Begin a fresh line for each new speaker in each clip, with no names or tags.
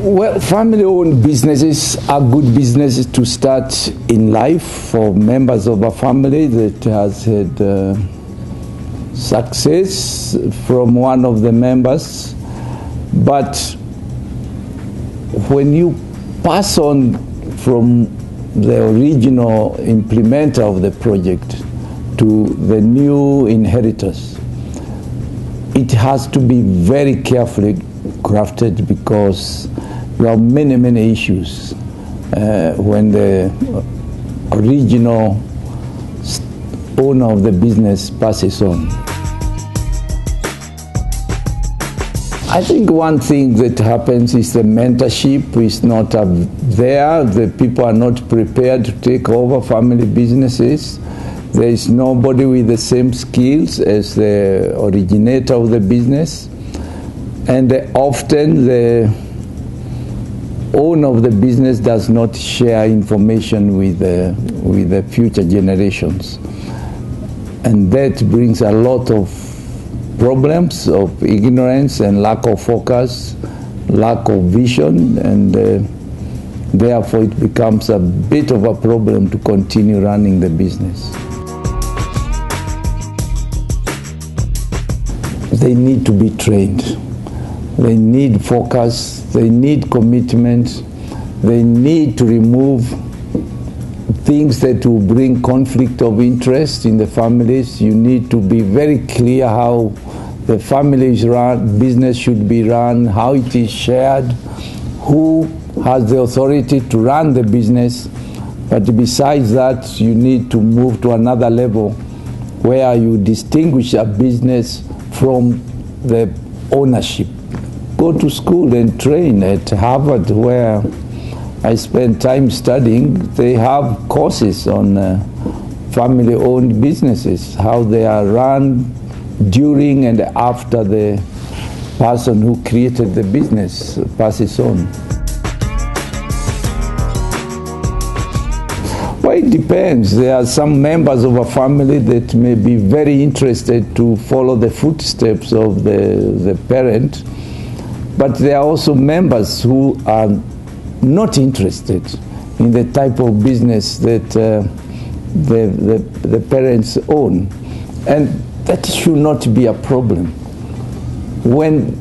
Well, family-owned businesses are good businesses to start in life for members of a family that has had success from one of the members. But when you pass on from the original implementer of the project to the new inheritors, it has to be very carefully crafted, because there are many issues when the original owner of the business passes on. I think one thing that happens is the mentorship is not there. The people are not prepared to take over family businesses. There is nobody with the same skills as the originator of the business. And often the owner of the business does not share information with the future generations. And that brings a lot of problems of ignorance and lack of focus, lack of vision, and therefore it becomes a bit of a problem to continue running the business. They need to be trained. They need focus. They need commitment. They need to remove things that will bring conflict of interest in the families. You need to be very clear how the family is run, business should be run, how it is shared, who has the authority to run the business. But besides that, you need to move to another level where you distinguish a business from the ownership. Go to school and train at Harvard, where I spent time studying. They have courses on family-owned businesses, how they are run during and after the person who created the business passes on. Well, it depends. There are some members of a family that may be very interested to follow the footsteps of the parent, but there are also members who are not interested in the type of business that the parents own. And that should not be a problem. When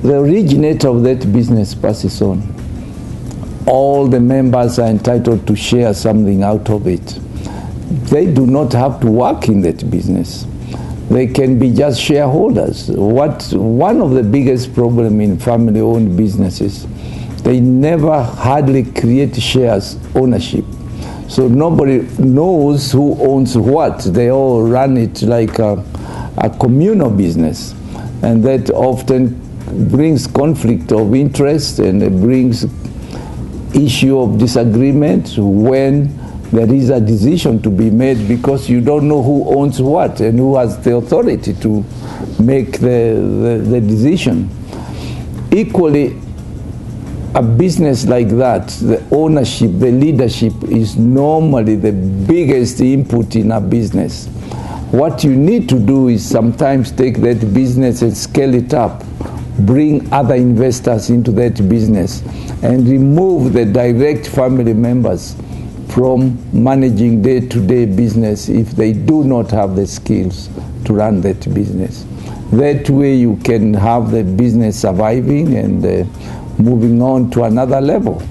the originator of that business passes on, all the members are entitled to share something out of it. They do not have to work in that business. They can be just shareholders. One of the biggest problems in family-owned businesses, they never hardly create shares ownership. So nobody knows who owns what. They all run it like a communal business. And that often brings conflict of interest, and it brings issue of disagreement when there is a decision to be made, because you don't know who owns what and who has the authority to make the decision. Equally, a business like that, the ownership, the leadership is normally the biggest input in a business. What you need to do is sometimes take that business and scale it up, bring other investors into that business, and remove the direct family members from managing day-to-day business if they do not have the skills to run that business. That way you can have the business surviving and moving on to another level.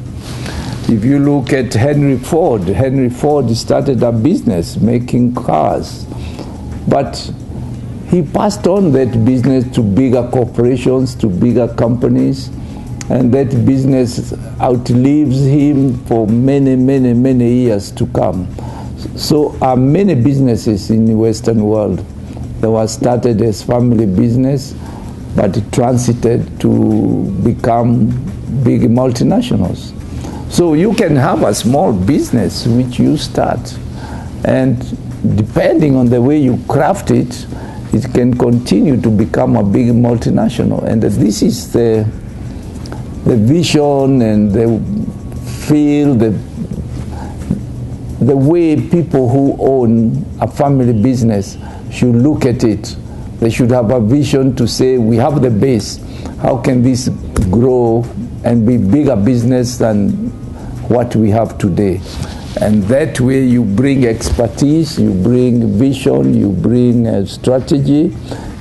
If you look at Henry Ford started a business making cars, but he passed on that business to bigger corporations, to bigger companies, and that business outlives him for many years to come. So many businesses in the Western world that were started as family business, but it transited to become big multinationals. So you can have a small business which you start, and depending on the way you craft it, it can continue to become a big multinational. And this is the vision and the feel, the way people who own a family business should look at it. They should have a vision to say, we have the base. How can this grow and be bigger business than what we have today. And that way you bring expertise, you bring vision, you bring strategy,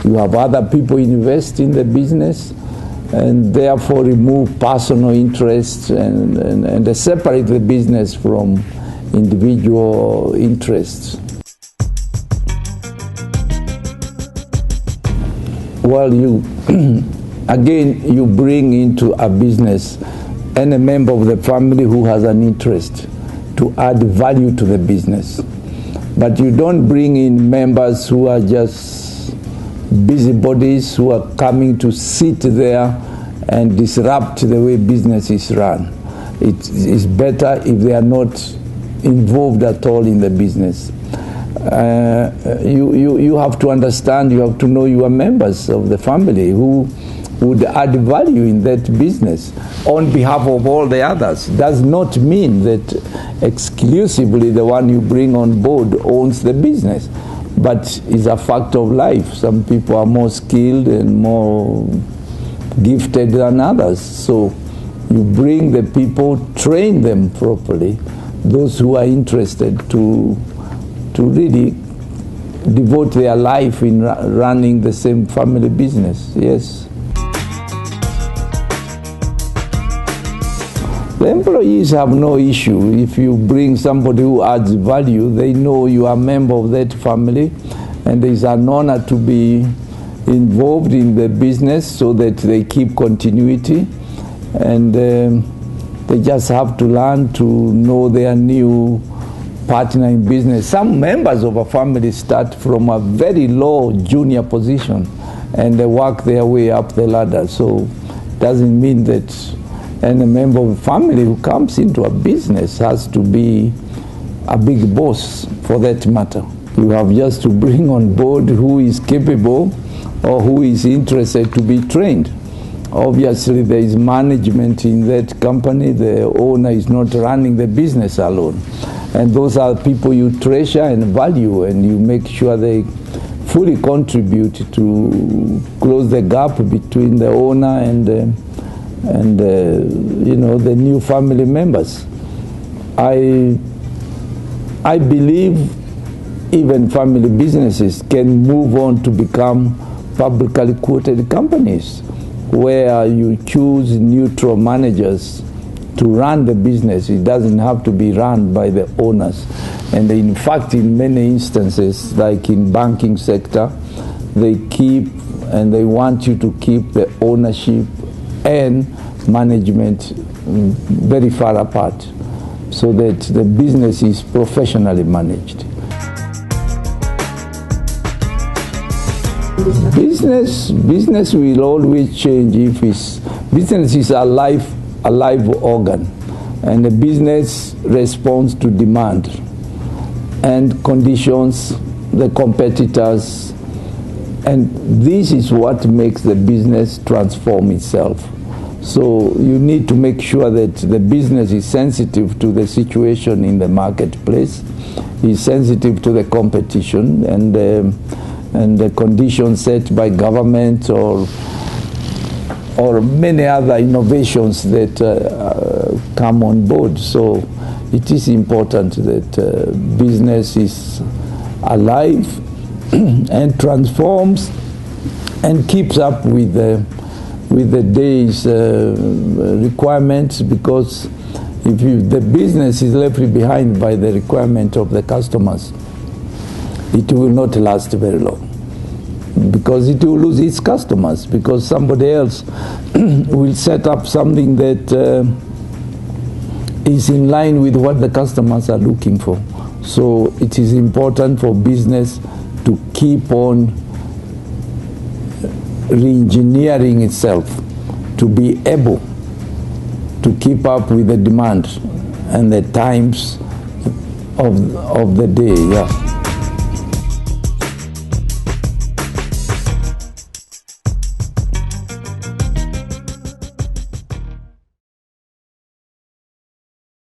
you have other people invest in the business, and therefore remove personal interests and separate the business from individual interests. Well, again, you bring into a business any member of the family who has an interest to add value to the business. But you don't bring in members who are just busybodies who are coming to sit there and disrupt the way business is run. It is better if they are not involved at all in the business. You have to understand, you have to know your members of the family who would add value in that business on behalf of all the others. Does not mean that exclusively the one you bring on board owns the business, but it's a fact of life. Some people are more skilled and more gifted than others. So you bring the people, train them properly, those who are interested to really devote their life in running the same family business. Yes. The employees have no issue. If you bring somebody who adds value, they know you are a member of that family, and it is an honor to be involved in the business so that they keep continuity, and they just have to learn to know their new partner in business. Some members of a family start from a very low junior position and they work their way up the ladder. So it doesn't mean that any member of a family who comes into a business has to be a big boss for that matter. You have just to bring on board who is capable or who is interested to be trained. Obviously there is management in that company. The owner is not running the business alone. And those are people you treasure and value, and you make sure they fully contribute to close the gap between the owner and the new family members. I believe even family businesses can move on to become publicly quoted companies, where you choose neutral managers to run the business. It doesn't have to be run by the owners. And in fact, in many instances, like in banking sector, they keep and they want you to keep the ownership and management very far apart, so that the business is professionally managed. Business will always change if business is a live organ, and the business responds to demand and conditions, the competitors, and this is what makes the business transform itself. So you need to make sure that the business is sensitive to the situation in the marketplace, is sensitive to the competition and the conditions set by government or many other innovations that come on board. So it is important that business is alive and transforms and keeps up with the day's requirements, because if the business is left behind by the requirement of the customers, it will not last very long, because it will lose its customers, because somebody else will set up something that is in line with what the customers are looking for. So it is important for business to keep on re-engineering itself to be able to keep up with the demand and the times of the day. Yeah.